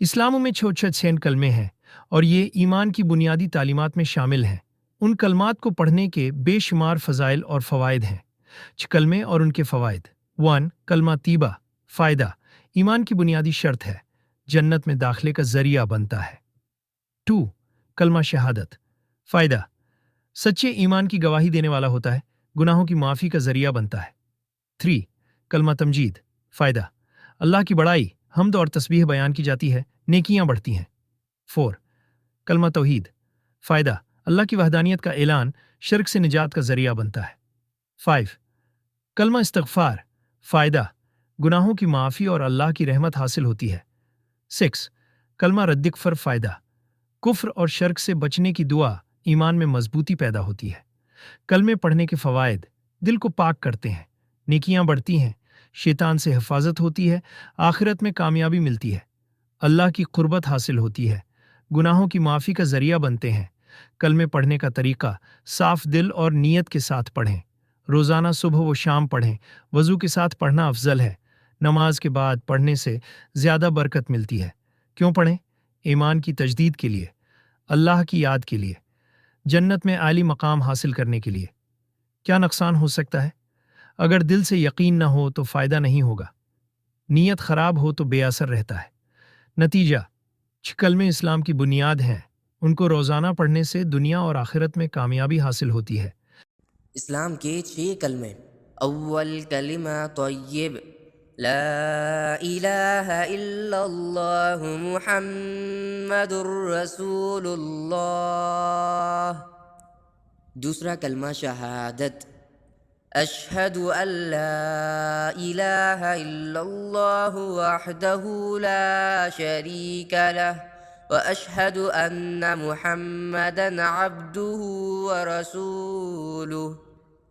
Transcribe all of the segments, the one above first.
इस्लाम में छः कलमे हैं और ये ईमान की बुनियादी तालीमात में शामिल हैं। उन कलमात को पढ़ने के बेशुमार फ़ज़ाइल और फ़वाइद हैं। कलमे और उनके फ़वाइद। 1. कलमा तीबा। फ़ायदा, ईमान की बुनियादी शर्त है, जन्नत में दाखिले का ज़रिया बनता है। 2. कलमा शहादत। फ़ायदा, सच्चे ईमान की गवाही देने वाला होता है, गुनाहों की माफ़ी का ज़रिया बनता है। 3. कलमा तमजीद। फ़ायदा, अल्लाह की बड़ाई, हम्द और तस्बीह बयान की जाती है, नेकियां बढ़ती हैं। 4. कलमा तौहीद। फ़ायदा, अल्लाह की वहदानियत का ऐलान शिर्क से निजात का ज़रिया बनता है। 5. कलमा इस्तग़फ़ार। फ़ायदा, गुनाहों की माफ़ी और अल्लाह की रहमत हासिल होती है। 6. कलमा रद्दिकफ़र। फ़ायदा, कुफ्र और शर्क से बचने की दुआ, ईमान में मजबूती पैदा होती है। कलमे पढ़ने के फ़वाइद, दिल को पाक करते हैं, नेकियां बढ़ती हैं, शैतान से हिफाजत होती है, आखिरत में कामयाबी मिलती है, अल्लाह की कुर्बत हासिल होती है, गुनाहों की माफ़ी का ज़रिया बनते हैं। कलमे पढ़ने का तरीका, साफ दिल और नीयत के साथ पढ़ें। रोज़ाना सुबह व शाम पढ़ें, वज़ू के साथ पढ़ना अफजल है। नमाज के बाद पढ़ने से ज़्यादा बरकत मिलती है। क्यों पढ़ें? ईमान की तजदीद के लिए, अल्लाह की याद के लिए, जन्नत में आली मकाम हासिल करने के लिए। क्या नुकसान हो सकता है? अगर दिल से यकीन न हो तो फ़ायदा नहीं होगा। नीयत ख़राब हो तो बेअसर रहता है। नतीजा, कलमे इस्लाम की बुनियाद हैं। उनको रोज़ाना पढ़ने से दुनिया और आखिरत में कामयाबी हासिल होती है। इस्लाम के 6 कलमे। अव्वल कलिमा तय्यब, ला इलाहा इल्लल्लाहु मुहम्मदुर रसूलुल्लाह। दूसरा कलमा शहादत, अशहदु अल्ला इलाहा इल्लल्लाहु वहदहु ला शरीक लह व अशहदु अन्ना मुहम्मदन अब्दुहु व रसूलुहु।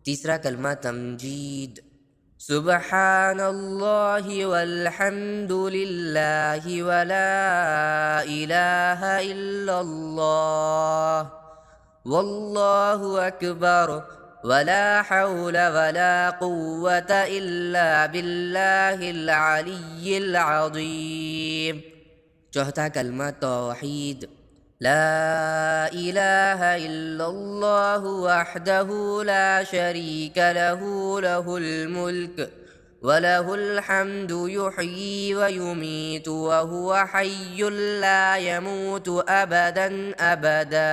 तीसरा कलमा तमजीद, सुबहानल्लाहि वल्हम्दुलिल्लाहि वला इलाहा इल्लल्लाह वल्लाहु अकबर वला हौला वला कुव्वता इल्ला बिल्लाहिल अलिय्यिल अज़ीम। चौथा कलमा तौहीद, ला इलाहा इल्लल्लाहु वहदहु ला शरीक लहु लहुल मुल्क व लहुल हम्दु युहयी व युमीतु व हुवा हय्युल ला यमूतु अबदन अबदा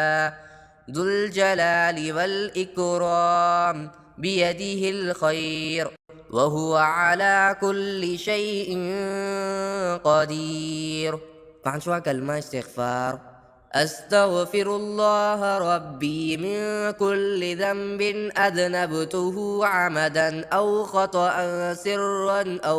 ज़ुल जलालि वल इकराम बियदिहिल खैर व हुवा अला कुल्लि शैइन क़दीर। पांचवा कलमा इस्तिग़फ़ार, अस्तग़फ़िरुल्लाह रब्बी मिन कुल्लि ज़ंबिन अज़नबतुहु अमदन औ ख़तअन सिर्रन औ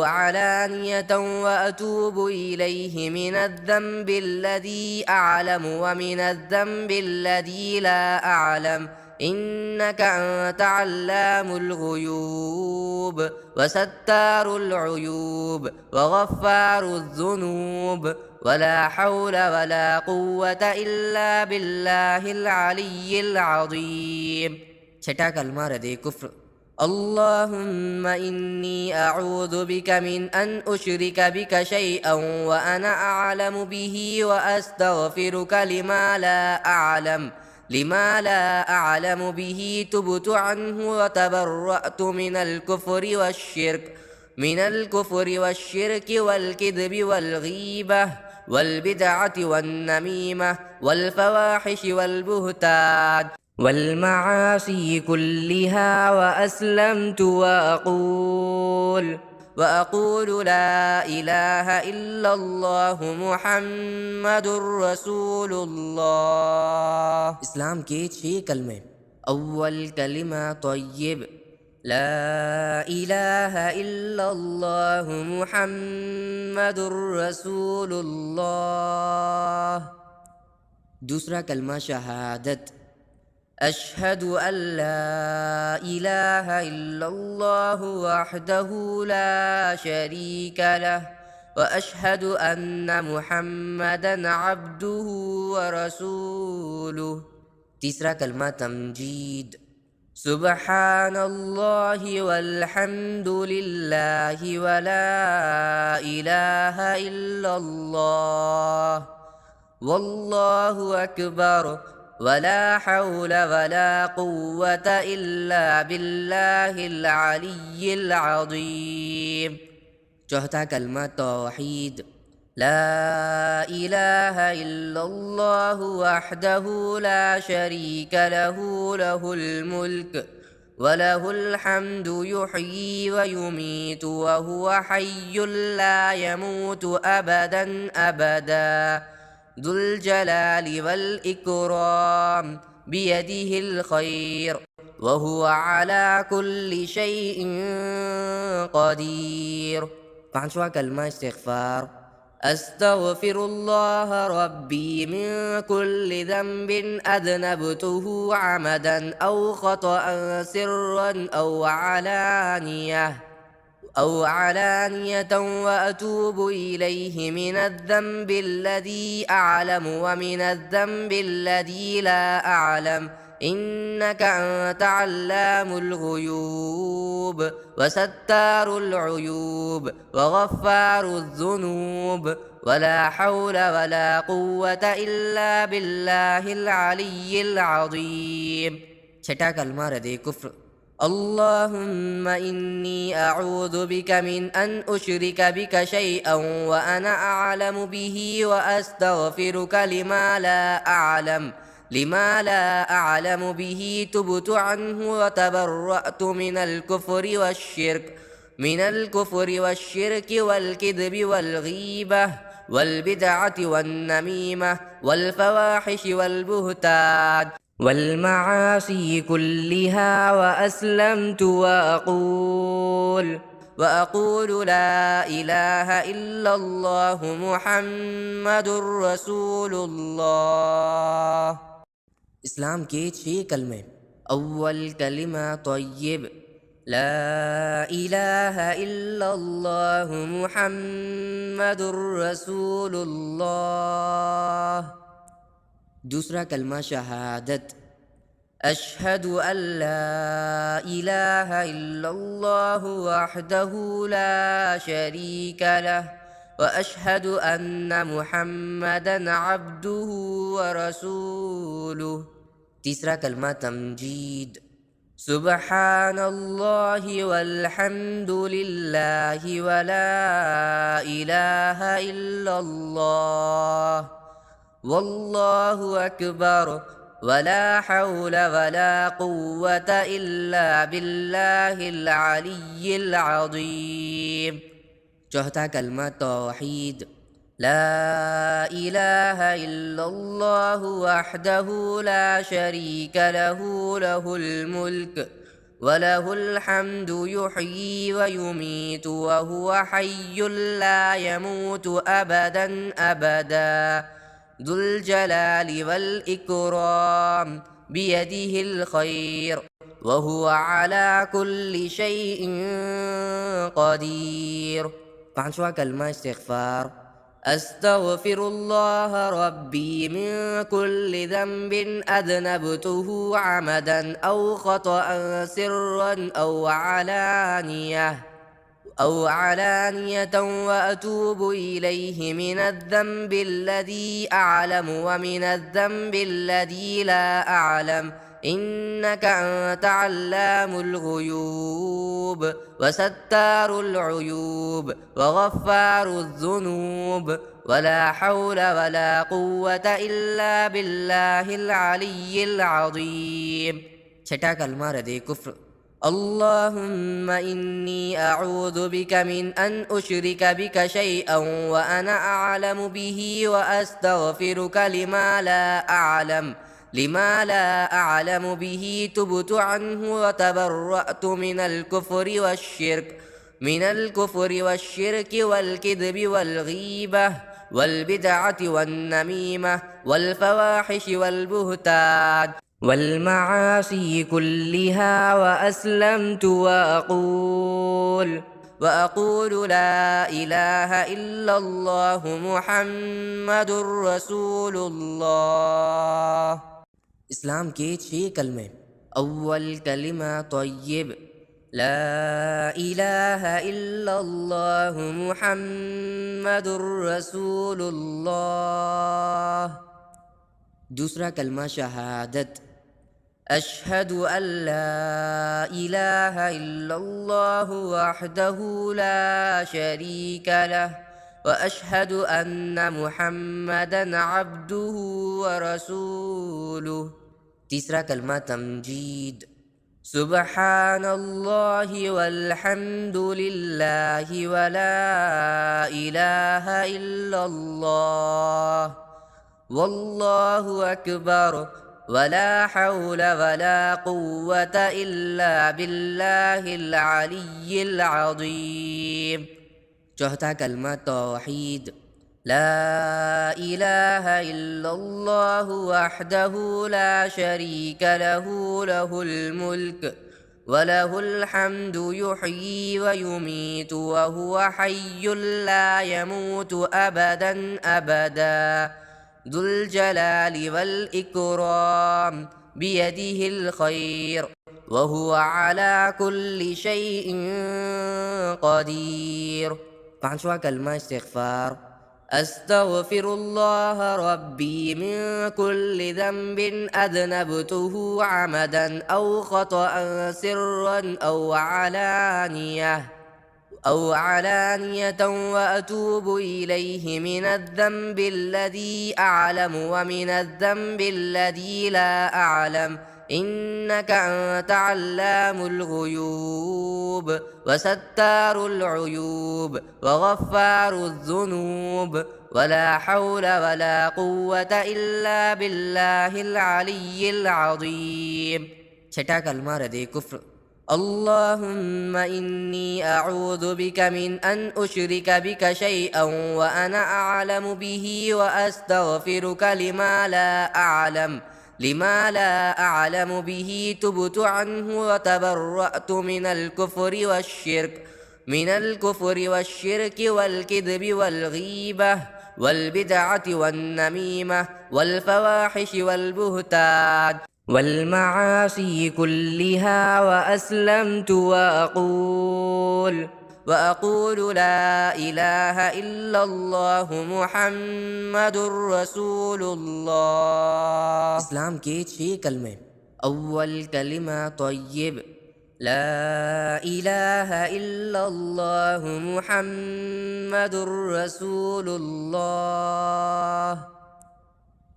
अलानियतन व अतूबु इलैहि मिनज़्ज़ंबि अल्लज़ी अअलम व मिनज़्ज़ंबि अल्लज़ी ला अअलम इन्नक अन्त अल्लामुल ग़ुयूब व सत्तारुल उयूब व गफ़्फ़ारुज़ ज़ुनूब व ला हौला व ला कुव्वता इल्ला बिल्लाहिल अलिय्यिल अज़ीम। छठा कलमा रद्दे कुफ्र, अल्लाहुम्मा इन्नी अऊज़ु बिका मिन अन उश्रिक बिका शैअन व अना अअलमु बिही व अस्तग़फिरुका लिमा ला अअलमु बिही तुबतु अन्हु व तबर्रअतु मिनल कुफ्रि वश्शिर्कि वल किज़्बि वल गीबह वल बिदअति वन नमीमह वल फवाहिशि वल बुहतान वल मआसी कुल्लिहा व अस्लमतु व अक़ूलु ला इलाहा इल्लल्लाहु मुहम्मदुर रसूलुल्लाह। इस्लाम के 6 कलमे। अव्वल कलिमा तय्यब, ला इलाहा इल्लल्लाहु मुहम्मदुर रसूलुल्लाह। दूसरा कलमा शहादत, अशहदु अल्ला इलाहा इल्लल्लाहु वहदहु ला शरीक लह व अशहदु अन्ना मुहम्मदन अब्दुहु व रसूलुहु। तीसरा कलमा तमजीद, सुब्हानल्लाहि वल्हम्दुलिल्लाहि वला इलाहा इल्लल्लाह वल्लाहु अकबर वला हौला वला कुव्वता इल्ला बिल्लाहिल अलिय्यिल अज़ीम। चौथा कलमा तौहीद। ला इलाहा इल्लल्लाहु वहदहु ला शरीका लहु लहुल मुल्क व लहुल हम्दु युह्यी व युमीतु व हुवा हय्युल ला यमूतु अबदन अबदा ज़ुल जलालि वल इकराम बियदिहिल खैर व हुवा अला कुल्लि शैइन क़दीर। पांचवा कलमा इस्तिग़फ़ार। अस्तग़फिरुल्लाह रब्बी मिन कुल्लि ज़ंबिन अज़नबतुहु अमदन औ ख़तअन सिर्रन औ अलानियतन व अतूबु इलैहि मिनज़्ज़ंबिल्लज़ी अअलम व मिनज़्ज़ंबिल्लज़ी ला अअलम इन्नक अन्त अल्लामुल ग़ुयूब व सत्तारुल उयूब व गफ़्फ़ारुज़ ज़ुनूब व ला हौला व ला कुव्वता इल्ला बिल्लाहिल अलिय्यिल अज़ीम। छठा कलमा रद्दे कुफ्र। अल्लाहुम्मा इन्नी अऊज़ु बिका मिन अन उश्रिका बिका शैअन व अना अअलमु बिही व अस्तग़फिरुका लिमा ला अअलमु बिही तुब्तु अन्हु व तबर्रअतु मिनल कुफ्रि वश्शिर्कि वल किज़्बि वल गीबह वल बिदअति वन नमीमह वल फवाहिशि वल बुहतान वल मआसी कुल्लिहा व अस्लमतु व अक़ूलु ला इलाहा इल्लल्लाहु मुहम्मदुर रसूलुल्लाह। इस्लाम के 6 कलमे। अव्वल कलिमा तय्यब ला इलाहा इल्लल्लाहु मुहम्मदुर रसूलुल्लाह। दूसरा कलमा शहादत। अशहदु अल्ला इलाहा इल्लल्लाहु वहदहु ला शरीका लह व अशहदु अन्ना मुहम्मदन अब्दुहु व रसूलुहु। तीसरा कलमा तमजीद। सुब्हानल्लाहि वल्हम्दुलिल्लाहि व ला इलाहा इल्लल्लाह वल्लाहु अकबर वला हौला वला कुव्वता इल्ला बिल्लाहिल अलिय्यिल अज़ीम। चौथा कलमा तौहीद। ला इलाहा इल्लल्लाहु वहदहु ला शरीका लहु लहुल मुल्क व लहुल हम्दु युह्यी व युमीतु व हुवा हय्युल ला यमूतु अबदन अबदा ज़ुल जलालि वल इकराम बियदिहिल खैर व हुवा अला कुल्लि शैइन क़दीर। पांचवा कलमा इस्तिग़फ़ार। अस्तग़फिरुल्लाह रब्बी मिन कुल्लि ज़ंबिन अज़नबतुहु अमदन औ ख़तअन सिर्रन औ अलानियतन व अतूबु इलैहि मिनज़्ज़ंबिल्लज़ी अअलम व मिनज़्ज़ंबिल्लज़ी ला अअलम इन्नक अन्त अल्लामुल ग़ुयूब व सत्तारुल उयूब व गफ़्फ़ारुज़ ज़ुनूब व ला हौला व ला कुव्वता इल्ला बिल्लाहिल अलिय्यिल अज़ीम। छठा कलमा रद्दे कुफ्र। अल्लाहुम्मा इन्नी अऊज़ु बिका मिन अन उश्रिका बिका शैअन व अना अअलमु बिही व अस्तग़फिरुका लिमा ला अअलमु बिही तुब्तु अन्हु व तबर्रअतु मिनल कुफ्रि वश्शिर्कि वल किज़्बि वल गीबह वल बिदअति वन नमीमह वल फवाहिशि वल बुहतान वल मआसी कुल्लिहा व अस्लमतु व अक़ूलु ला इलाहा इल्लल्लाहु मुहम्मदुर रसूलुल्लाह। इस्लाम के 6 कलमे। أول كلمة طيب لا إله إلا الله محمد رسول الله. दूसरा कलमा शहादत أشهد أن لا إله إلا الله وحده لا شريك له وأشهد أن محمدا عبده ورسوله. तीसरा कलमा तमजीद سبحان الله والحمد لله ولا إله إلا الله والله أكبر ولا حول ولا قوة إلا بالله العلي العظيم. चौथा कलमा तौहीद لا إله إلا الله وحده لا شريك له له الملك وله الحمد يحيي ويميت وهو حي لا يموت أبدا أبدا ذو الجلال والإكرام بيده الخير وهو على كل شيء قدير. पांचवा कलमा इस्तिग़फ़ार أستغفر الله ربي من كل ذنب أذنبته عمدا أو خطأ سرا أو علانية وأتوب إليه من الذنب الذي أعلم ومن الذنب الذي لا أعلم إنك أنت علام الغيوب وستار العيوب وغفار الذنوب ولا حول ولا قوة إلا بالله العلي العظيم. छठा कलमा रदे कुफ्र اللهم إني أعوذ بك من أن أشرك بك شيئا وأنا أعلم به وأستغفرك لما لا أعلم به تبت عنه وتبرأت من الكفر والشرك والكذب والغيبة والبدعة والنميمة والفواحش والبهتان والمعاصي كلها وأسلمت وأقول لا إله إلا الله محمد رسول الله. इस्लाम के 6 कलमे अव्वल कलिमा तय्यब لا إله إلا الله محمد رسول الله.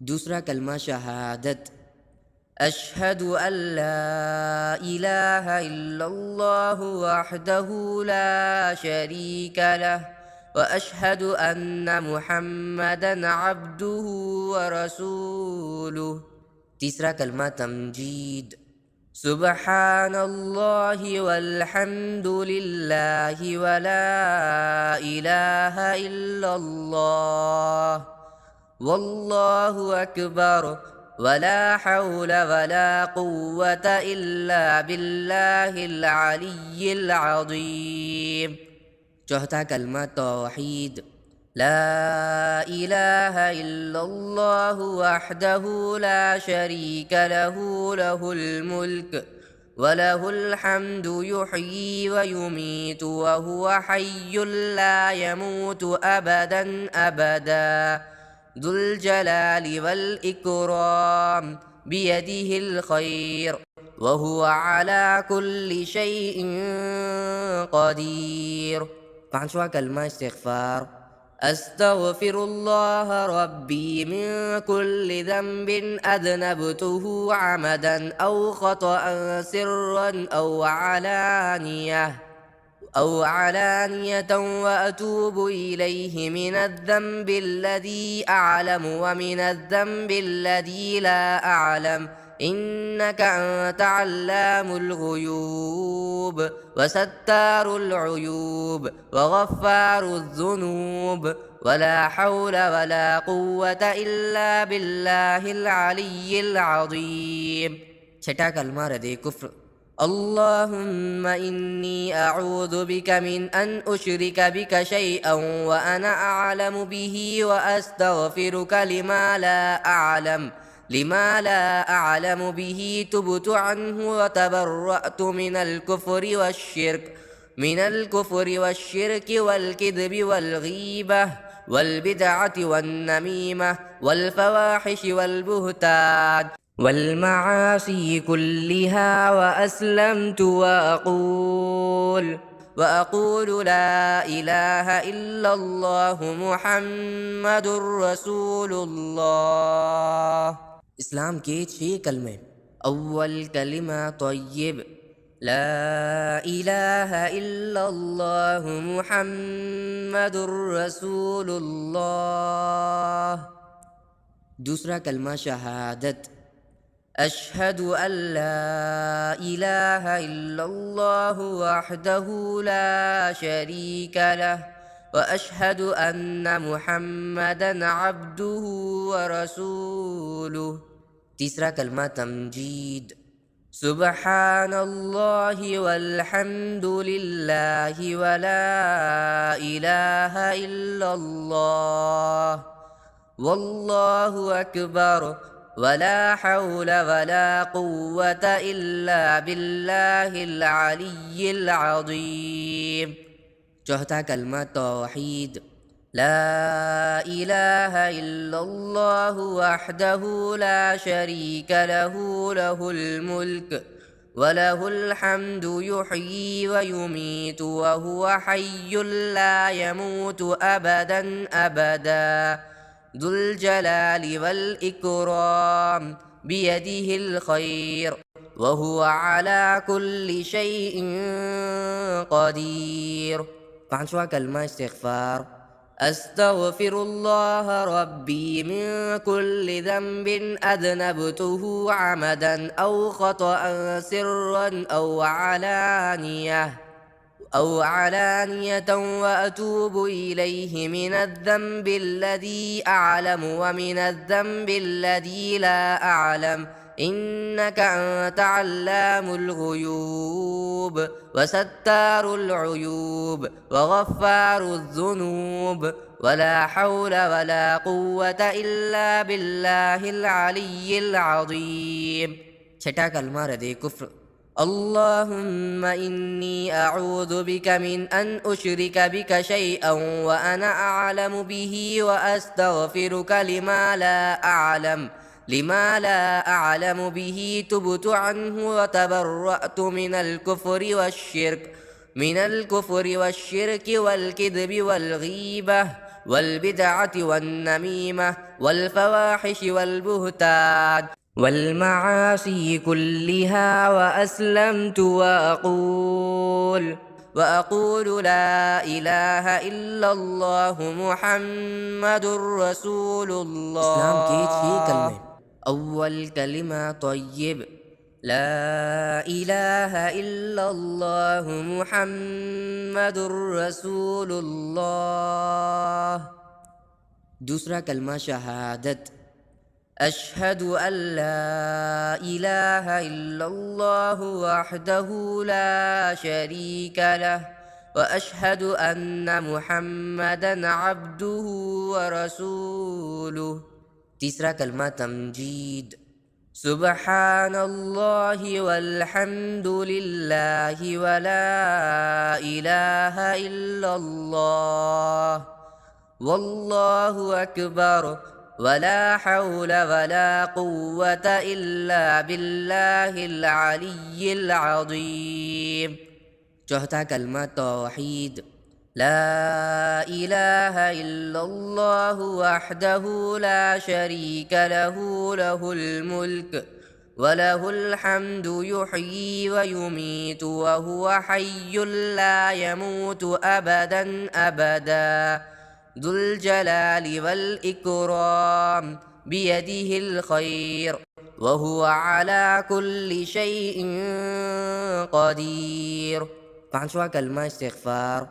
दूसरा कलमा शहादत أشهد أن لا إله إلا الله وحده لا شريك له وأشهد أن محمدا عبده ورسوله. तीसरा कलमा तमजीद سبحان الله والحمد لله ولا إله إلا الله والله أكبر ولا حول ولا قوة إلا بالله العلي العظيم. चौथा कलमा तौहीद لا إله إلا الله وحده لا شريك له له الملك وله الحمد يحيي ويميت وهو حي لا يموت أبدا أبدا ذو الجلال والإكرام بيده الخير وهو على كل شيء قدير. पांचवा कलमा इस्तिग़फ़ार أستغفر الله ربي من كل ذنب أذنبته عمدا أو خطأ سرا أو علانية وأتوب إليه من الذنب الذي أعلم ومن الذنب الذي لا أعلم إنك أنت علام الغيوب وستار العيوب وغفار الذنوب ولا حول ولا قوة إلا بالله العلي العظيم. छठा कलमा रदे कुफ्र اللهم إني أعوذ بك من أن أشرك بك شيئا وأنا أعلم به وأستغفرك لما لا أعلم به تبت عنه وتبرأت من الكفر والشرك والكذب والغيبة والبدعة والنميمة والفواحش والبهتان والمعاصي كلها وأقول لا إله إلا الله محمد رسول الله. इस्लाम के 6 कलमे। अव्वल कलिमा तय्यब, ला इलाहा इल्लल्लाह मुहम्मदुर रसूलुल्लाह। दूसरा कलमा शहादत, अशहदु अल्ला इलाहा इल्लल्लाह वहदहु ला शरीका लह व अशहदु अन्ना मुहम्मदन अब्दुहु व रसूलुहु। तीसरा कलमा तमजीद, सुब्हानल्लाहि वल्हम्दुलिल्लाहि व ला इलाहा इल्लल्लाह वल्लाहु अकबर वला हौला वला कुव्वता इल्ला बिल्लाहिल अलिय्यिल अज़ीम। चौथा कलमा तौहीद, ला इलाहा इल्लल्लाह वहदहु ला शरीका लहु लहुल मुल्क व लहुल हम्दु युहयी व युमीतु व हुवा हय्युल ला यमूतु अबदन अबदा ज़ुल जलालि वल इकराम बियदिहिल खैर व हुवा अला कुल्लि शैइन क़दीर। पांचवा कलमा इस्तिग़फ़ार, अस्तग़फ़िरुल्लाह रब्बी मिन कुल्लि ज़ंबिन अज़नबतुहु अमदन औ ख़तअन सिर्रन أو علانية وأتوب إليه من الذنب الذي أعلم ومن الذنب الذي لا أعلم إنك أنت علام الغيوب وستار العيوب وغفار الذنوب ولا حول ولا قوة إلا بالله العلي العظيم। छठा कलमा रद्द कुफ्र, اللهم إني أعوذ بك من أن أشرك بك شيئا وأنا أعلم به وأستغفرك لما لا أعلم به تبت عنه وتبرأت من الكفر والشرك والكذب والغيبة والبدعة والنميمة والفواحش والبهتان والمعاصي كلها وأقول لا إله إلا الله محمد رسول الله. इस्लाम के 6 कलमे। अव्वल कलिमा तय्यब, ला इलाहा इल्लल्लाह मुहम्मदुर रसूलुल्लाह। दूसरा कलमा शहादत, अशहदु अल्ला इलाहा इल्लल्लाह वहदहु ला शरीका लह व अशहदु अन्ना मुहम्मदन अब्दुहु व रसूलुहु। तीसरा कलमा तमजीद, सुब्हानल्लाहि वल्हम्दुलिल्लाहि व ला इलाहा इल्लल्लाह वल्लाहु अकबर वला हौला वला कुव्वता इल्ला बिल्लाहिल अलिय्यिल अज़ीम। चौथा कलमा तौहीद, ला इलाहा इल्लल्लाह वहदहु ला शरीका लहु लहुल मुल्क व लहुल हम्दु युहयी व युमीतु व हुवा हय्युल ला यमूतु अबदन अबदा ज़ुल जलालि वल इकराम बियदिहिल खैर व हुवा अला कुल्लि शैइन क़दीर। पांचवा कलमा इस्तिग़फ़ार,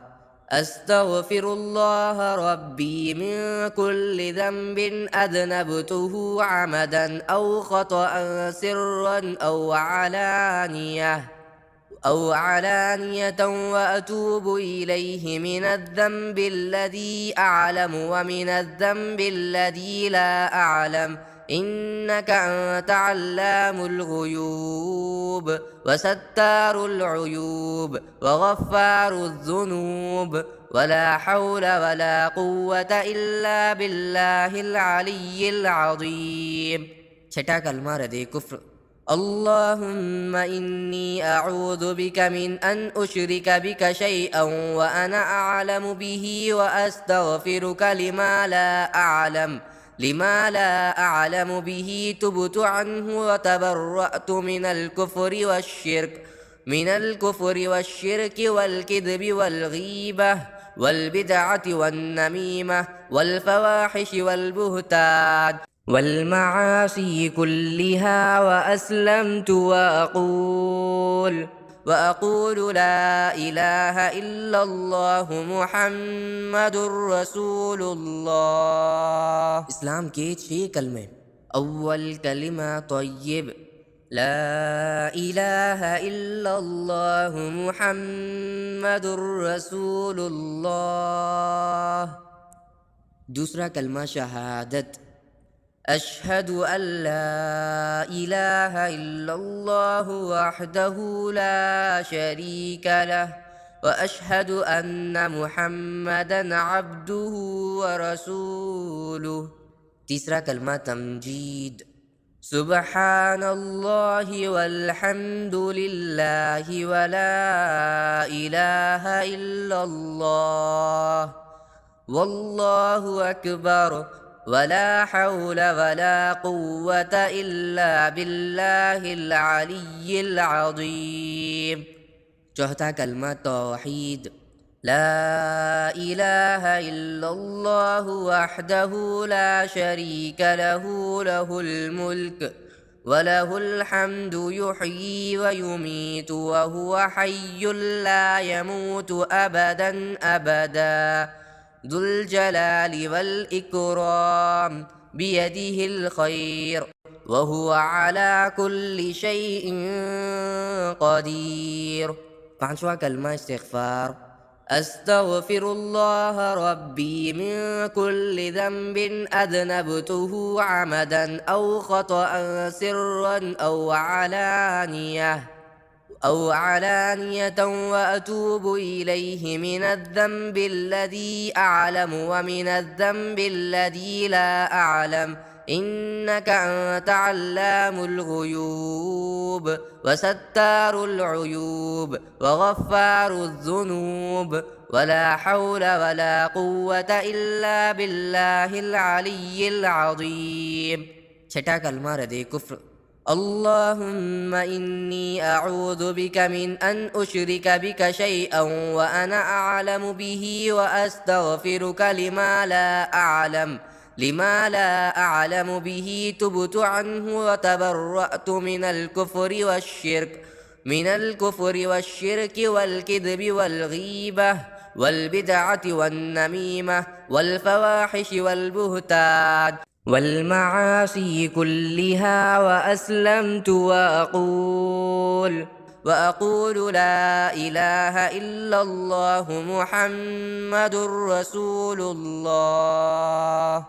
अस्तग़फिरुल्लाह रब्बी मिन कुल्लि ज़ंबिन अज़नबतुहु अमदन औ ख़तअन सिर्रन أو علانية وأتوب إليه من الذنب الذي أعلم ومن الذنب الذي لا أعلم إنك أنت علام الغيوب وستار العيوب وغفار الذنوب ولا حول ولا قوة إلا بالله العلي العظيم. छठा कलमा रदे कुफ्र। اللهم إني أعوذ بك من أن أشرك بك شيئا وأنا أعلم به وأستغفرك لما لا أعلم به تبت عنه وتبرأت من الكفر والشرك والكذب والغيبة والبدعة والنميمة والفواحش والبهتان والمعاصي كلها وأسلمت وأقول لا إله إلا الله محمد رسول الله. इस्लाम के 6 कलमे। अव्वल कलिमा तय्यब ला इलाहा इल्लल्लाह मुहम्मदुर रसूलुल्लाह। दूसरा कलमा शहादत أشهد أن لا إله إلا الله وحده لا شريك له وأشهد أن محمدا عبده ورسوله. तीसरा कलमा तमजीद سبحان الله والحمد لله ولا إله إلا الله والله أكبر ولا حول ولا قوة إلا بالله العلي العظيم. चौथा कलमा तौहीद لا إله إلا الله وحده لا شريك له له الملك وله الحمد يحيي ويميت وهو حي لا يموت أبدا أبدا ذو الجلال والإكرام بيده الخير وهو على كل شيء قدير. पांचवा कलमा इस्तिग़फ़ार أستغفر الله ربي من كل ذنب أذنبته عمدا أو خطأ سرا أو علانية وأتوب إليه من الذنب الذي أعلم ومن الذنب الذي لا أعلم إنك أنت علام الغيوب وستار العيوب وغفار الذنوب ولا حول ولا قوة إلا بالله العلي العظيم. छठा कलमा रदे कुफ्र। اللهم إني أعوذ بك من أن أشرك بك شيئا وأنا أعلم به وأستغفرك لما لا أعلم به تبت عنه وتبرأت من الكفر والشرك والكذب والغيبة والبدعة والنميمة والفواحش والبهتان والمعاصي كلها وأسلمت وأقول لا إله إلا الله محمد رسول الله.